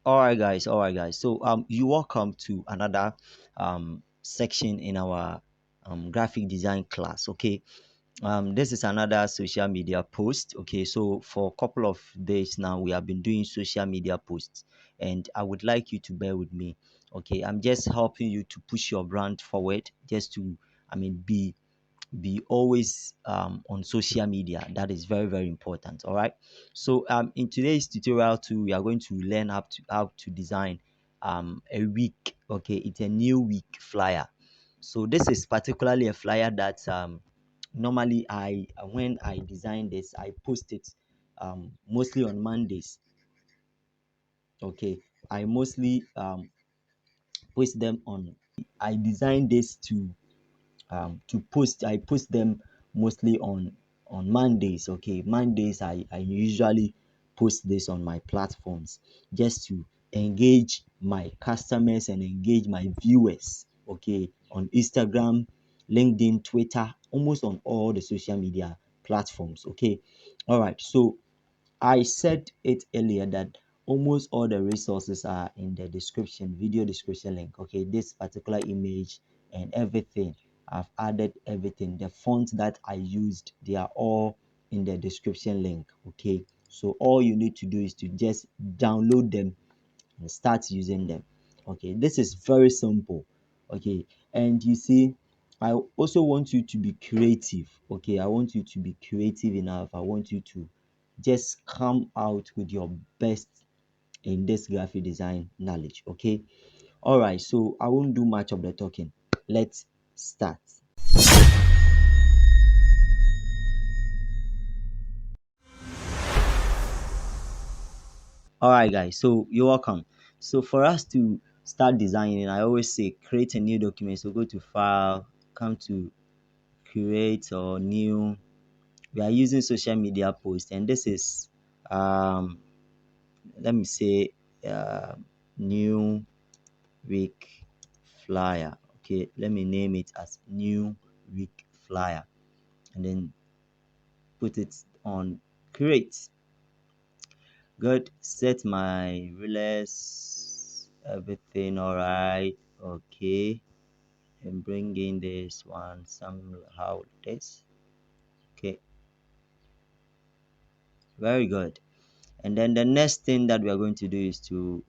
All right, guys. So you welcome to another section in our graphic design class. Okay, this is another social media post. Okay, so for a couple of days now, we have been doing social media posts, and I would like you to bear with me. Okay, I'm just helping you to push your brand forward, just to, be always on social media. That is very, very important. All right. So in today's tutorial too, we are going to learn how to design a week. Okay, it's a new week flyer. So this is particularly a flyer that normally I when I design this, I post it mostly on Mondays. Okay, I mostly post them on. I design this to post. I post them mostly on Mondays. Okay, Mondays I usually post this on my platforms just to engage my customers and engage my viewers. Okay, on Instagram, LinkedIn, Twitter, almost on all the social media platforms. Okay, all right. So I said it earlier that almost all the resources are in the description, video description link. Okay, this particular image and everything, I've added everything. The fonts that I used, they are all in the description link. Okay, so all you need to do is to just download them and start using them. Okay, this is very simple. Okay, and you see, I also want you to be creative. Okay, I want you to be creative enough. I want you to just come out with your best in this graphic design knowledge. Okay, all right, so I won't do much of the talking. Let's start. All right, guys, so you're welcome. So for us to start designing, I always say create a new document. So go to file, come to create or new. We are using social media post, and this is um let me say uh, new week flyer. Okay, let me name it as new week flyer, and then put it on create. Good. Set my release, everything all right. Okay, and bring in this one somehow. This. Okay, very good. And then the next thing that we are going to do is to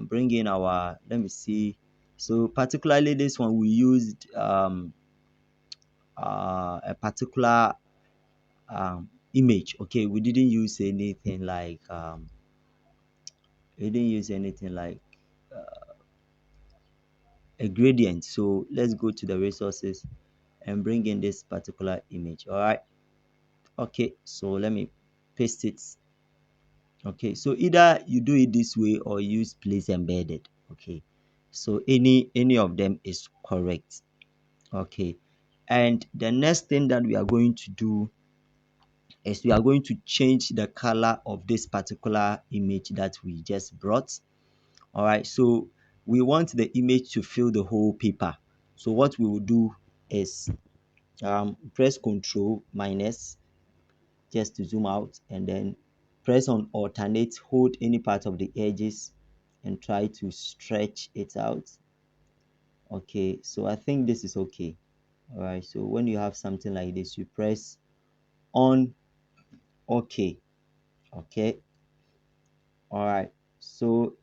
bring in our, let me see. So particularly this one, we used a particular image. Okay, we didn't use anything like a gradient. So let's go to the resources and bring in this particular image. All right. Okay, so let me paste it. Okay, so either you do it this way or use place embedded. Okay, so any of them is correct. Okay, and the next thing that we are going to do is we are going to change the color of this particular image that we just brought. All right, so we want the image to fill the whole paper. So what we will do is press Ctrl minus just to zoom out, and then press on alternate, hold any part of the edges and try to stretch it out. Okay, so I think this is okay. All right, so when you have something like this, you press on okay. Okay, all right, so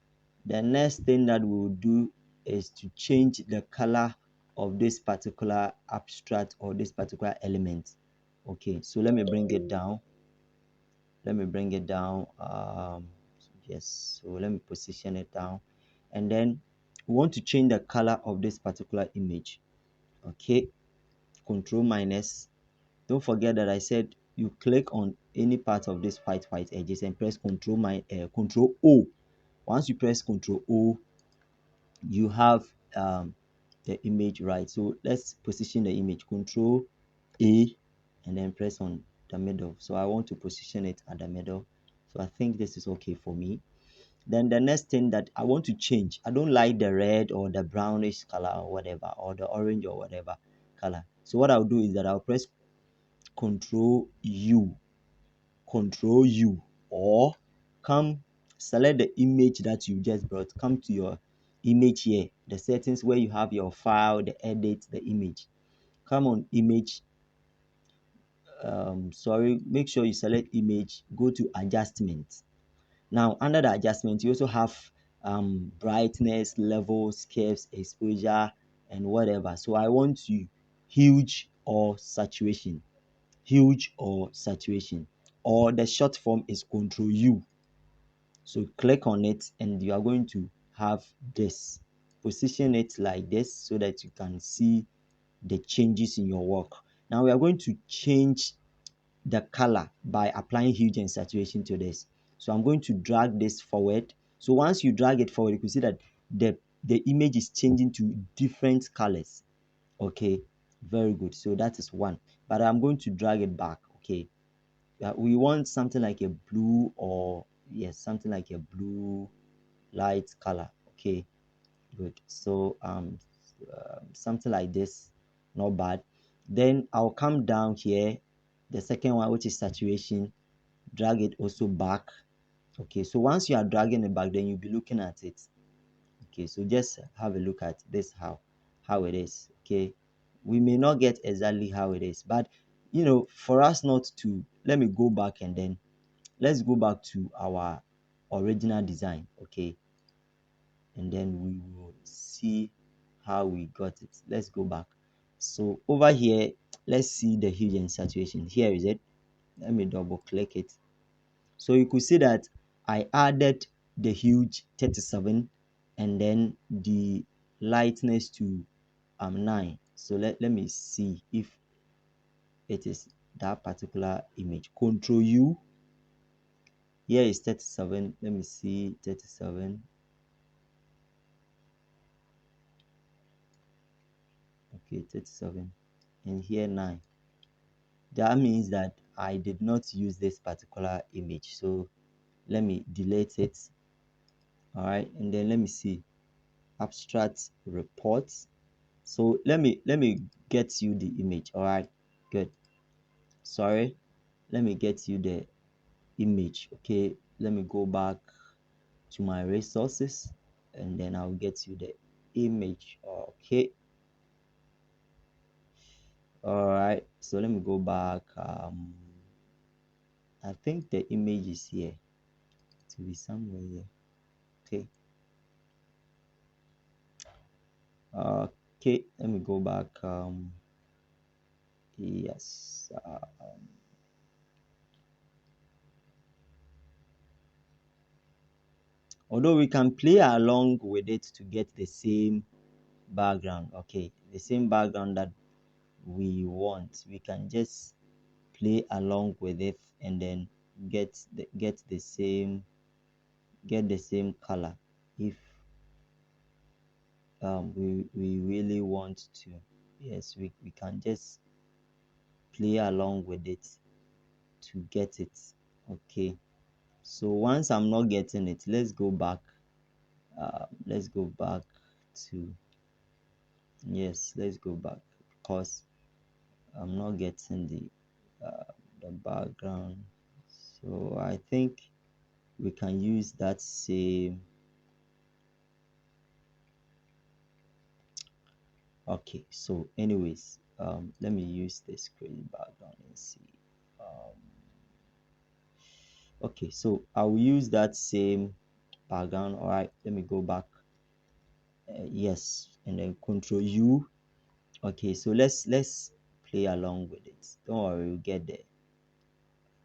the next thing that we will do is to change the color of this particular abstract or this particular element. Okay, so let me bring it down. Yes, so let me position it down, and then we want to change the color of this particular image. Okay, Control minus. Don't forget that I said you click on any part of this white edges and press Control O. Once you press Control O, you have the image right. So let's position the image. Control A, and then press on the middle. So I want to position it at the middle. So I think this is okay for me. Then the next thing that I want to change, I don't like the red or the brownish color or whatever, or the orange or whatever color. So what I'll do is that I'll press Control U, Control U, or come select the image that you just brought. Come to your image here, the settings where you have your file, the edit, the image. Come on image, sorry, make sure you select image, go to adjustment. Now under the adjustment you also have brightness, levels, curves, exposure, and whatever. So I want to huge or saturation, huge or saturation, or the short form is Control U. So click on it and you are going to have this, position it like this so that you can see the changes in your work. Now we are going to change the color by applying hue and saturation to this. So I'm going to drag this forward. So once you drag it forward, you can see that the image is changing to different colors. Okay, very good. So that is one, but I'm going to drag it back. Okay, we want something like a blue, or yes, something like a blue light color. Okay, good. So something like this, not bad. Then I'll come down here, the second one, which is saturation, drag it also back. Okay, so once you are dragging it back, then you'll be looking at it. Okay, so just have a look at this, how it is. Okay, we may not get exactly how it is, but for us not to, let me go back and then let's go back to our original design. Okay, and then we will see how we got it. Let's go back. So over here, let's see the hue and saturation. Here is it. Let me double click it. So you could see that I added the huge 37 and then the lightness to 9. So let me see if it is that particular image. Control U. Here is 37. Let me see 37. Okay, 37. And here 9. That means that I did not use this particular image. So let me delete it. All right, and then let me see abstract reports. So let me get you the image. All right, good. Sorry, let me get you the image. Okay, let me go back to my resources and then I'll get you the image. Okay, all right, so let me go back. I think the image is here, to be somewhere here. Okay, okay, let me go back. Yes, although we can play along with it to get the same background. Okay, the same background that we want, we can just play along with it and then get the same color if we really want to. Yes, we can just play along with it to get it. Okay, so once I'm not getting it, let's go back. Let's go back to, yes, let's go back, because I'm not getting the background. So I think we can use that same. Okay, so anyways, let me use this crazy background and see. um okay, so I'll use that same background. All right, let me go back. Yes, and then Control U. Okay, so let's play along with it. Don't worry, we'll get there.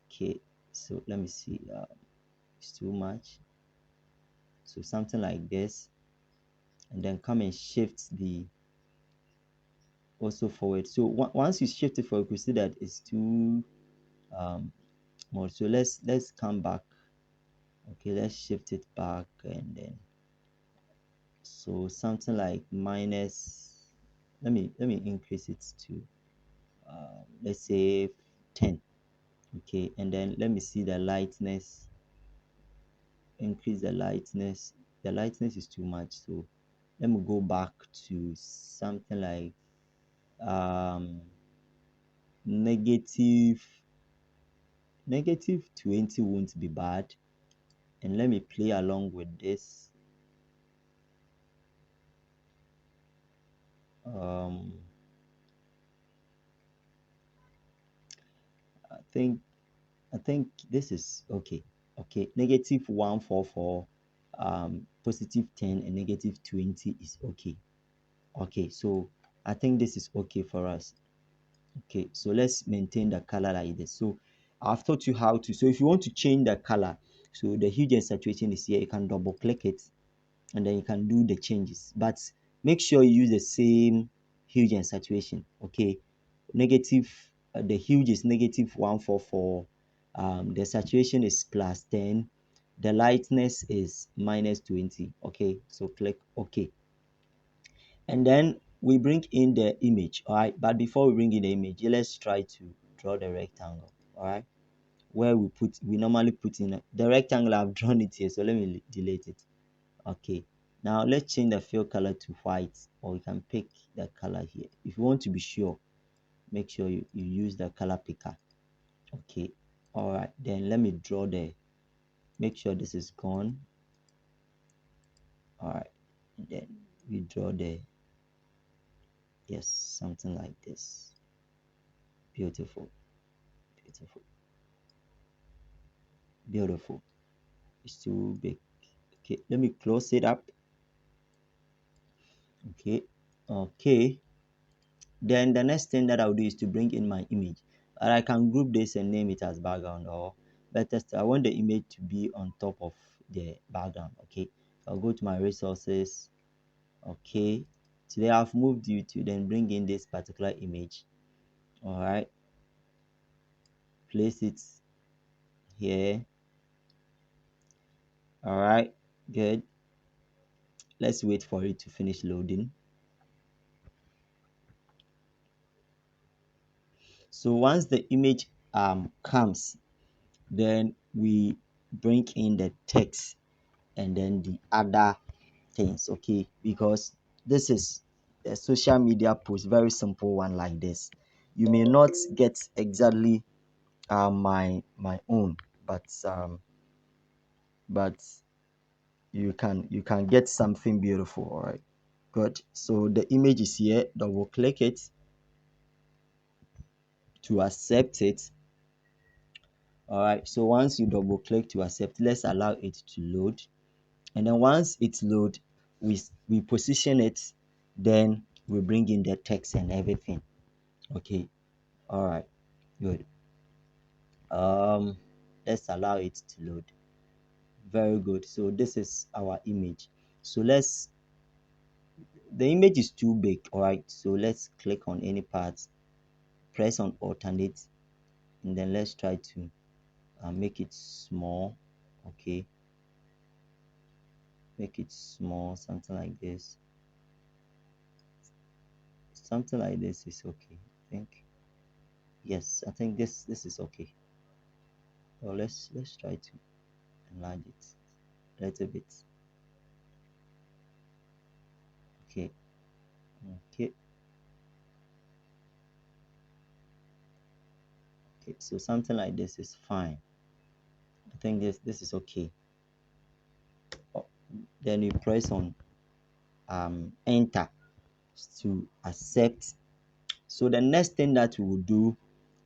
Okay, so let me see. It's too much, so something like this, and then come and shift the also forward. So once you shift it forward, you see that it's too more. So let's come back. Okay, let's shift it back, and then so something like minus. Let me increase it to let's say 10. Okay, and then let me see the lightness. Increase the lightness. The lightness is too much, so let me go back to something like negative 20 won't be bad. and let me play along with this. um I think this is okay. Okay, negative 144, positive 10, and negative 20 is okay. Okay, so I think this is okay for us. Okay, so let's maintain the color like this. So I've taught you how to. So if you want to change the color, so the hue and saturation is here. You can double click it, and then you can do the changes. But make sure you use the same hue and saturation. Okay, negative. The hue is negative 144. The saturation is plus 10. The lightness is minus 20. Okay, so click OK, and then we bring in the image. All right, but before we bring in the image, let's try to draw the rectangle. All right, where we normally put in the rectangle. I've drawn it here, so let me delete it. Okay, now let's change the fill color to white, or you can pick the color here. If you want to be sure, make sure you use the color picker. Okay, all right, then let me draw make sure this is gone. All right, and then we draw yes, something like this. Beautiful, beautiful, beautiful. It's too big. Okay, let me close it up. Okay, okay. Then the next thing that I'll do is to bring in my image. And I can group this and name it as background, or better still, I want the image to be on top of the background. Okay, so I'll go to my resources. Okay, today I've moved you to then bring in this particular image. All right, place it here. All right, good. Let's wait for it to finish loading. So once the image comes, then we bring in the text and then the other things. Okay, because this is a social media post, very simple one like this. You may not get exactly my own, but you can get something beautiful. All right, good. So the image is here. Double click it to accept it. All right, so once you double click to accept, let's allow it to load. And then once it's load, we position it, then we bring in the text and everything. Okay, all right, good. Let's allow it to load. Very good. So this is our image. So the image is too big. All right, so let's click on any part, press on alternate, and then let's try to make it small. Okay, make it small, something like this. Something like this is okay, I think. Yes, I think this is okay. So let's try to enlarge it a little bit. Okay, okay, okay. So something like this is fine. I think this is okay. Oh, then you press on enter to accept. So the next thing that we will do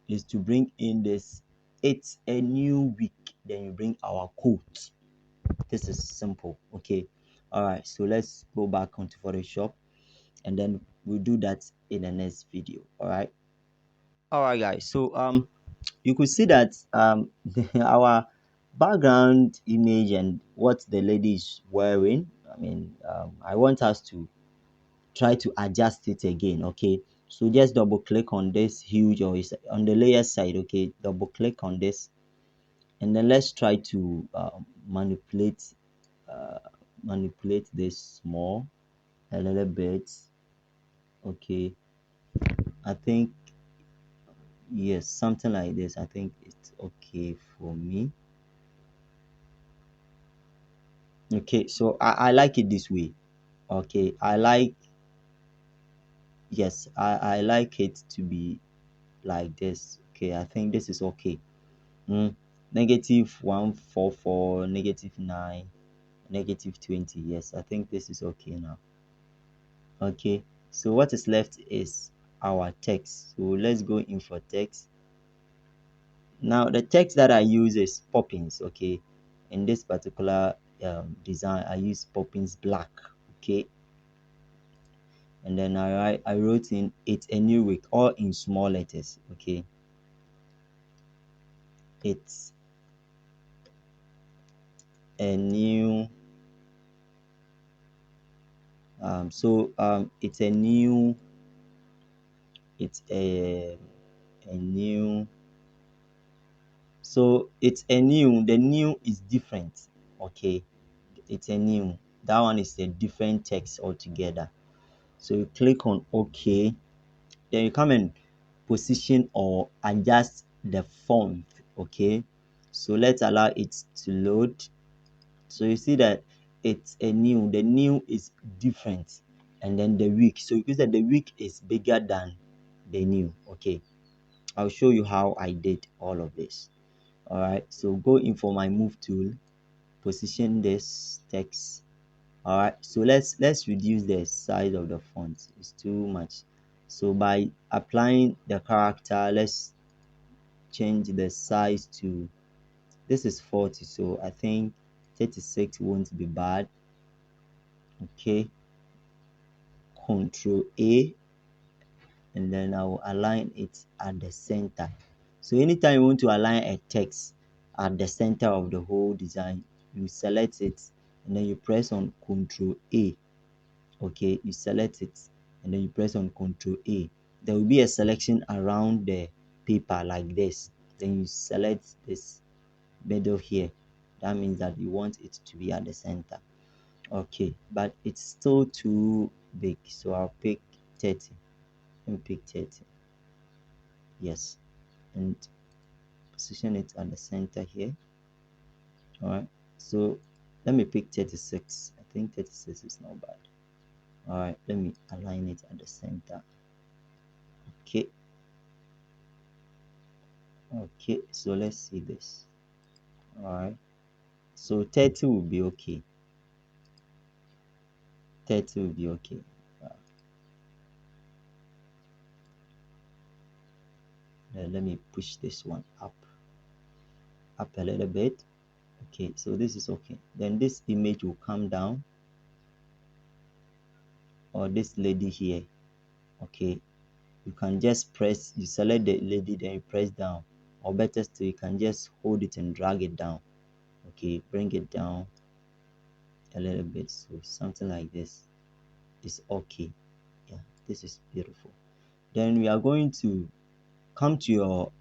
is to bring in this. It's a new week. Then you bring our quote. This is simple. Okay. All right. So let's go back onto Photoshop, and then we'll do that in the next video. All right. All right, guys. So you could see that our background image and what the lady is wearing. I mean, I want us to try to adjust it again. Okay, so just double click on this huge, or is on the layer side. Okay, double click on this, and then let's try to manipulate uh, manipulate this small a little bit. Okay, I think yes, something like this. I think it's okay for me. Okay, so I like it this way. Okay, yes, I like it to be like this. Okay, I think this is okay. Mm. negative 144, negative 9, negative 20. Yes, I think this is okay now. Okay, so what is left is our text. So let's go in for text. Now the text that I use is Poppins. Okay, in this particular design I use Poppins black. Okay, and then I wrote in it's a new week, all in small letters. Okay, it's a new it's a new, it's a new, so it's a new, the new is different. Okay, it's a new, that one is a different text altogether. So you click on OK, then you come and position or adjust the font. Okay, so let's allow it to load. So you see that it's a new, the new is different, and then the week, so you see that the week is bigger than the new. Okay, I'll show you how I did all of this. All right, so go in for my move tool, position this text. All right, so let's reduce the size of the font, it's too much. So by applying the character, let's change the size to, this is 40, so I think 36 won't be bad. Okay, Control A, and then I will align it at the center. So anytime you want to align a text at the center of the whole design, you select it and then you press on Control A. Okay, you select it and then you press on Control A. There will be a selection around the paper like this. Then you select this middle here. That means that you want it to be at the center. Okay, but it's still too big, so I'll pick 30. Let me pick 30. Yes, and position it at the center here. All right, so let me pick 36. I think 36 is not bad. All right, let me align it at the center. Okay, okay, so let's see this. All right, so 30 will be okay. 30 will be okay. Let me push this one up a little bit. Okay, so this is okay. Then this image will come down, or this lady here. Okay, you can just press, you select the lady, then you press down, or better still, you can just hold it and drag it down. Okay, bring it down a little bit, so something like this is okay. Yeah, this is beautiful. Then we are going to come to your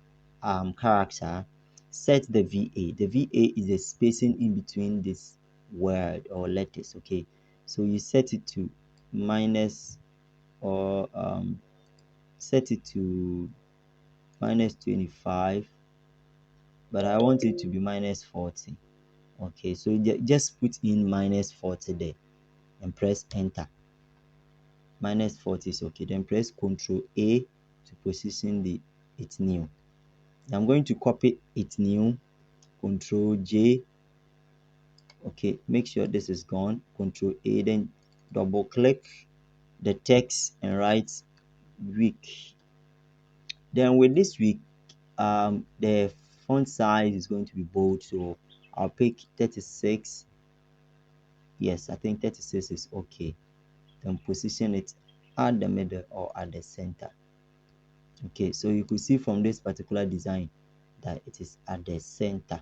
character, set the VA. The VA is the spacing in between this word or letters. Okay, so you set it to minus, or set it to minus 25, but I want it to be minus 40. Okay, so just put in minus 40 there and press enter. Minus 40 is okay. Then press Ctrl A to position the it's new. I'm going to copy it new, Control J. Okay, make sure this is gone. Control A, then double click the text and write week. Then with this week, the font size is going to be bold, so I'll pick 36. Yes, I think 36 is okay. Then position it at the middle or at the center. Okay, so you could see from this particular design that it is at the center,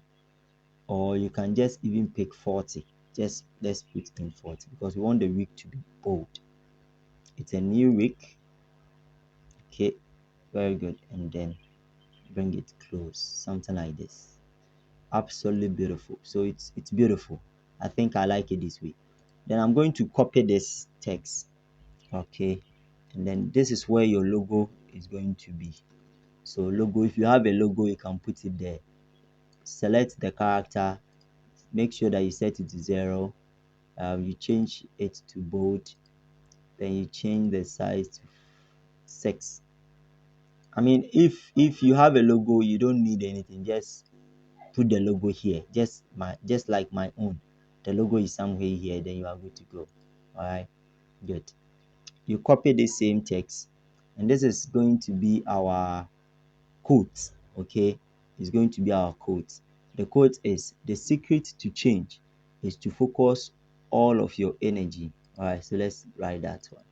or you can just even pick 40. Just let's put in 40 because we want the week to be bold. It's a new week. Okay, very good. And then bring it close, something like this. Absolutely beautiful. So it's beautiful. I think I like it this way. Then I'm going to copy this text. Okay, and then this is where your logo is going to be. So logo, if you have a logo, you can put it there. Select the character, make sure that you set it to 0. You change it to bold, then you change the size to 6. I mean, if you have a logo, you don't need anything, just put the logo here, just like my own. The logo is somewhere here, then you are good to go. All right, good. You copy the same text, and this is going to be our quote. Okay, it's going to be our quote. The quote is: the secret to change is to focus all of your energy. All right, so let's write that one.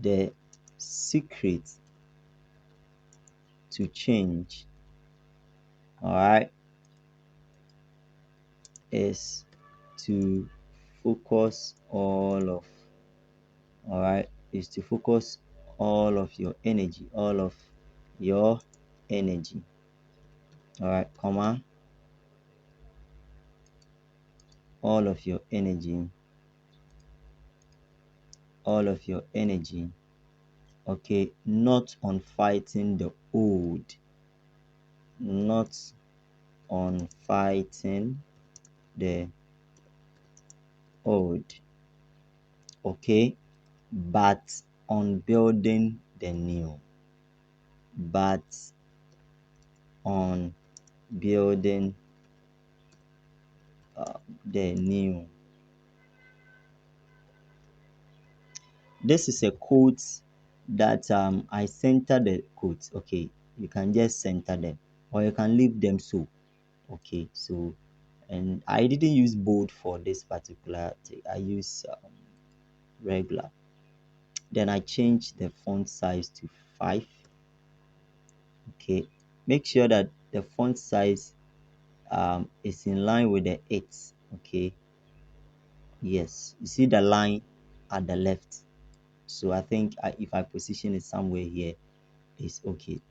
The secret to change, all right, is to focus all right, is to focus all of your energy, all of your energy. All right, comma, all of your energy, all of your energy. Okay, not on fighting the old, not on fighting the old. Okay, but on building the new, but on building the new. This is a quote that I center the quotes. Okay, you can just center them, or you can leave them so. Okay, so, and I didn't use bold for this particular thing. I use regular. Then I change the font size to 5. Okay, make sure that the font size is in line with the 8. Okay, yes, you see the line at the left. So I think if I position it somewhere here, it's okay.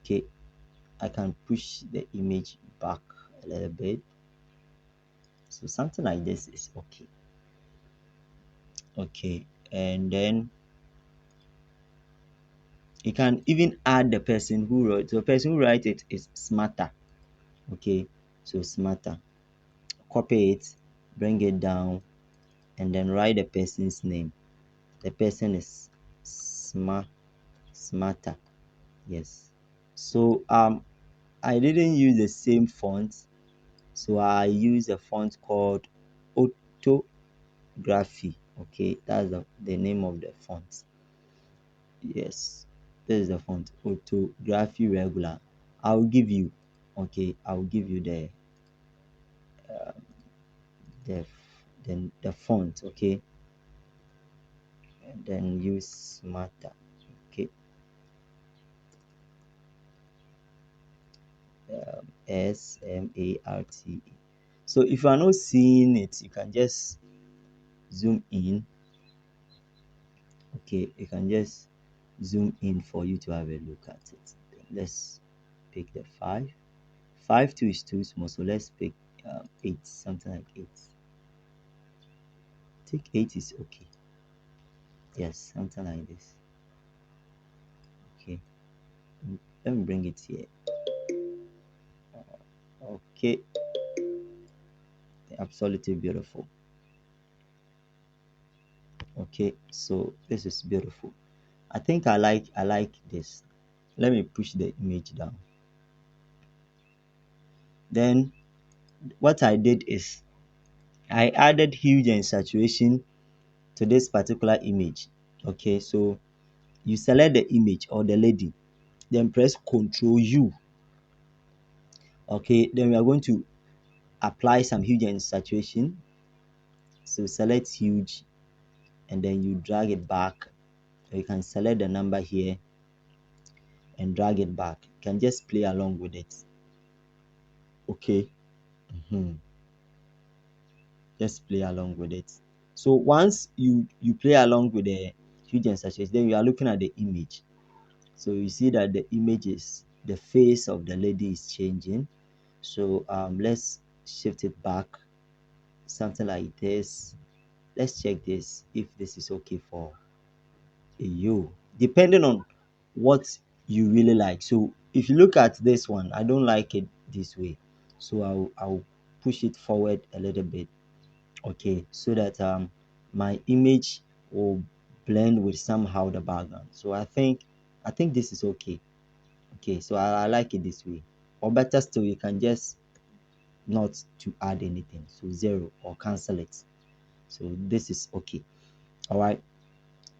Okay, I can push the image back a little bit. So something like this is okay. Okay, and then you can even add the person who wrote. The person who write it is smarter. Okay, so smarter. Copy it, bring it down, and then write the person's name. The person is smarter. Yes. So I didn't use the same font, so I use a font called Autography. Okay, that's the name of the font. Yes, this is the font Autography regular. I'll give you, okay, I'll give you the the font, okay, and then use smarter. Okay, Smarte. So if you are not seeing it, you can just zoom in. Okay, you can just zoom in for you to have a look at it. Let's pick the 5. 5 2 is too small, so let's pick 8, something like 8. I think 8 is okay. Yes, something like this. Okay, let me bring it here. Okay, absolutely beautiful. Okay, so this is beautiful. I think I like this. Let me push the image down. Then what I did is I added huge and saturation to this particular image. Okay, so you select the image or the lady, then press Ctrl U. Okay, then we are going to apply some huge and saturation. So select huge, and then you drag it back. You can select the number here and drag it back. You can just play along with it. Okay. Mhm. Just play along with it. So once you play along with the huge and saturation, then you are looking at the image. So you see that the image is the face of the lady is changing. So let's shift it back, something like this. Let's check this if this is okay for you, depending on what you really like. So if you look at this one, I don't like it this way, so I'll push it forward a little bit. Okay, so that my image will blend with somehow the background. So I think this is okay. Okay, so I like it this way. Or better still, you can just not to add anything, so zero, or cancel it. So this is okay. All right.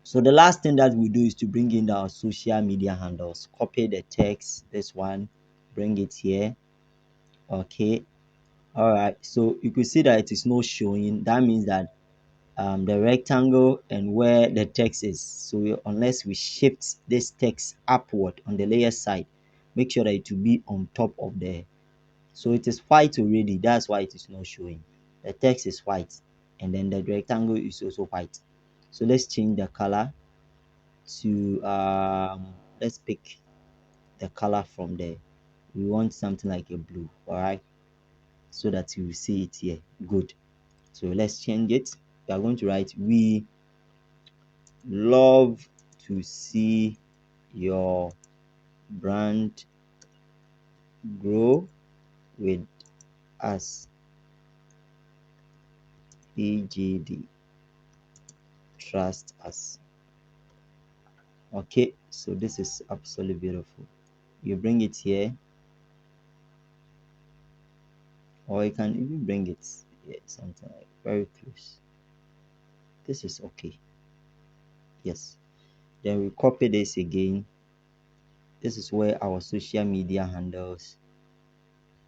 So the last thing that we do is to bring in our social media handles. Copy the text, this one, bring it here. Okay. All right. So you could see that it is not showing. That means that the rectangle and where the text is. So unless we shift this text upward on the layer side, make sure that it will be on top of the. So it is white already. That's why it is not showing. The text is white, and then the rectangle is also white. So let's change the color to let's pick the color from there. We want something like a blue, all right, so that you will see it here. Good. So let's change it. We are going to write, we love to see your brand grow with us. EGD, trust us. Okay, so this is absolutely beautiful. You bring it here, or you can even bring it here, something like very close. This is okay. Yes. Then we copy this again. This is where our social media handles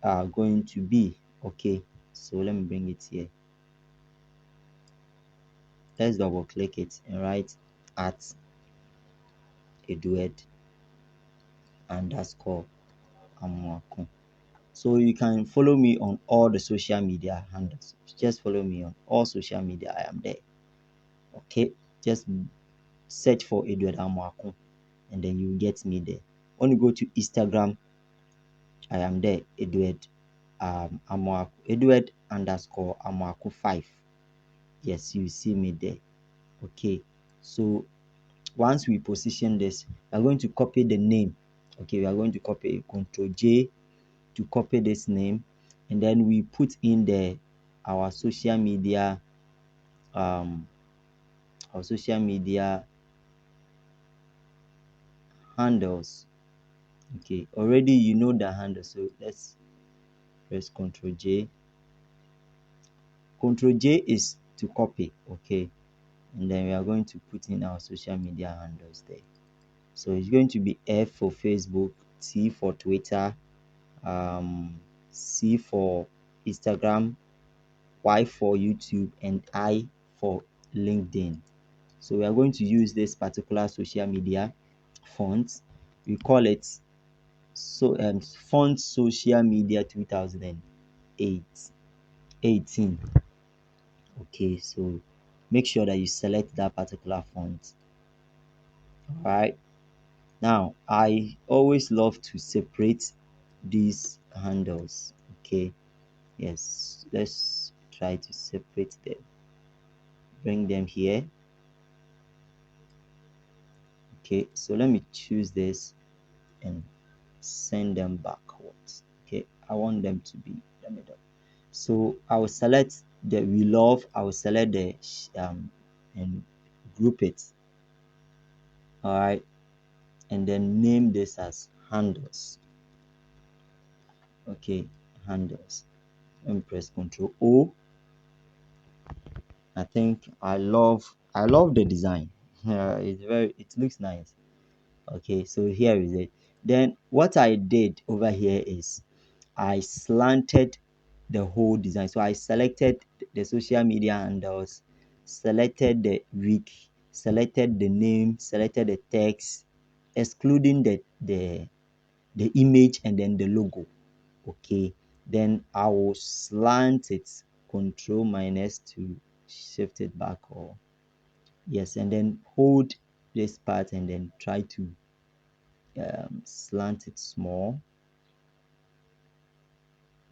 are going to be. Okay, so let me bring it here. Let's double click it and write at Edward underscore Amwako. So you can follow me on all the social media handles. Just follow me on all social media. I am there. Okay, just search for Edward Amwako and then you get me there. When you go to Instagram, I am there. Edward Amwako, Edward underscore Amwako 5. Yes, you see me there. Okay, so once we position this, we are going to copy the name. Okay, we are going to copy Control J to copy this name, and then we put in the our social media um our social media handles. Okay, already you know the handle, so let's press Control J. Control J is to copy. Okay, and then we are going to put in our social media handles there. So it's going to be F for Facebook, T for Twitter, C for Instagram, Y for YouTube, and I for LinkedIn. So we are going to use this particular social media font. We call it font social media 2008 18. Okay, so make sure that you select that particular font. All right. Now, I always love to separate these handles. Okay, yes, let's try to separate them. Bring them here. Okay, so let me choose this and send them backwards. Okay, I want them to be the middle. So I will select the we love, I will select the and group it. All right, and then name this as handles. Okay, handles. Let me press Ctrl O. I think I love the design. It looks nice. Okay, so here is it. Then what I did over here is I slanted the whole design. So I selected the social media handles, selected the week, selected the name, selected the text, excluding the image and then the logo. Okay, then I will slant it, control minus to shift it back, or yes, and then hold this part and then try to slant it small.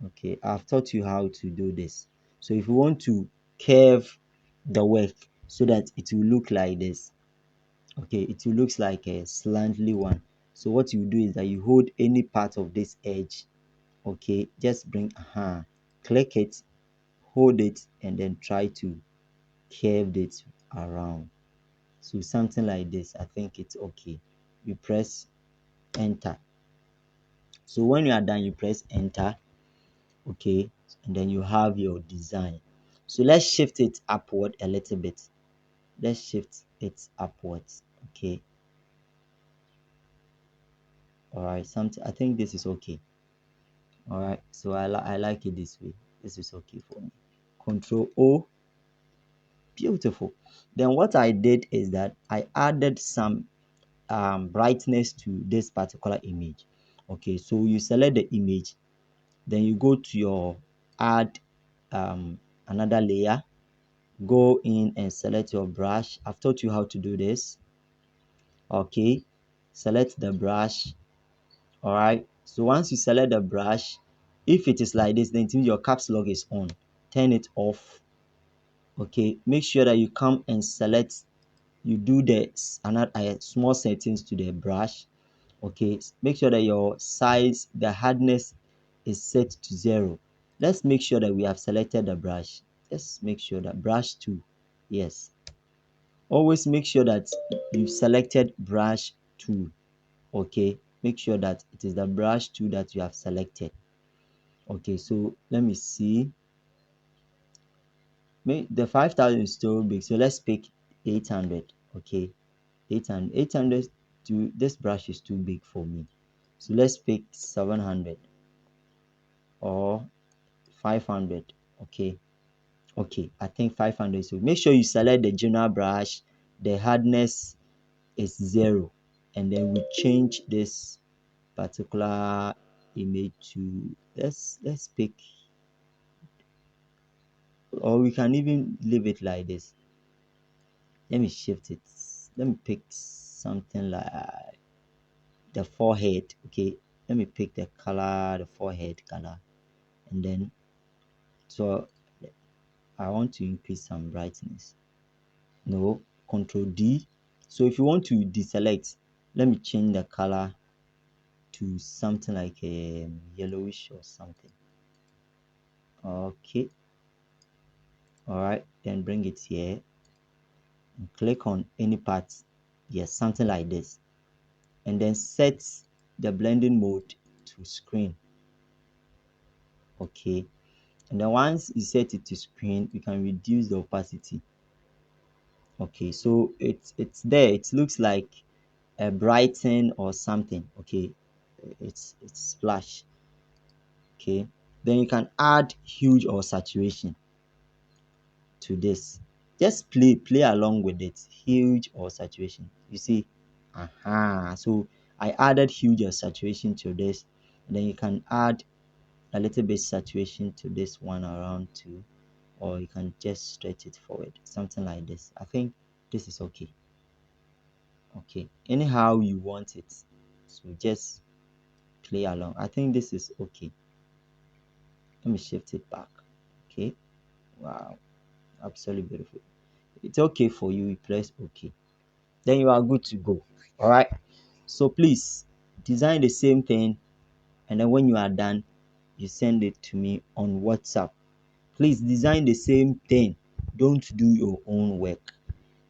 Okay, I've taught you how to do this. So if you want to curve the work so that it will look like this, okay, it will look like a slantly one. So what you do is that you hold any part of this edge. Okay, just bring click it, hold it, and then try to curve it around. So something like this, I think it's okay. You press enter. So when you are done, you press enter, okay, and then you have your design. So let's shift it upward a little bit. Let's shift it upwards, okay. All right, something, I think this is okay. All right, so I like it this way. This is okay for me. Control O. Beautiful. Then what I did is that I added some brightness to this particular image. Okay, so you select the image, then you go to your add another layer, go in and select your brush. I've taught you how to do this. Okay, select the brush. All right, so once you select the brush, if it is like this, then it means your caps lock is on. Turn it off. Okay, make sure that you come and select, you do the another small settings to the brush. Okay, make sure that your size, the hardness is set to 0. Let's make sure that we have selected the brush. Just make sure that brush 2, yes, always make sure that you've selected brush 2. Okay, make sure that it is the brush 2 that you have selected. Okay, so let me see. The 5,000 is still big, so let's pick 800. Okay, 800 to this brush is too big for me, so let's pick 700 or 500. Okay, okay, I think 500. So make sure you select the general brush, the hardness is 0, and then we change this particular image to, let's pick, or we can even leave it like this. Let me shift it. Let me pick something like the forehead. Okay, let me pick the color, the forehead color, and then, so I want to increase some brightness. No, control D. So if you want to deselect, let me change the color to something like a yellowish or something. Okay, all right, then bring it here and click on any part, yes, something like this, and then set the blending mode to screen. Okay, and then once you set it to screen, you can reduce the opacity. Okay, so it's there, it looks like a brighten or something. Okay, it's splash. Okay, then you can add huge or saturation to this. Just play along with it, huge or saturation, you see. So I added huge or saturation to this, and then you can add a little bit saturation to this one around too, or you can just stretch it forward, something like this. I think this is okay. Okay, anyhow you want it, so just play along. I think this is okay. Let me shift it back. Okay, wow, absolutely beautiful. It's okay for you, you press okay, then you are good to go. All right, so please design the same thing, and then when you are done, you send it to me on WhatsApp. Please design the same thing, don't do your own work.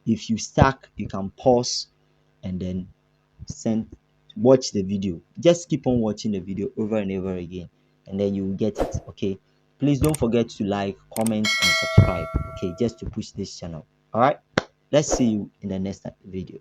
If you stuck, you can pause and then send, watch the video. Just keep on watching the video over and over again, and then you will get it. Okay, please don't forget to like, comment and subscribe, okay, just to push this channel. All right, let's see you in the next video.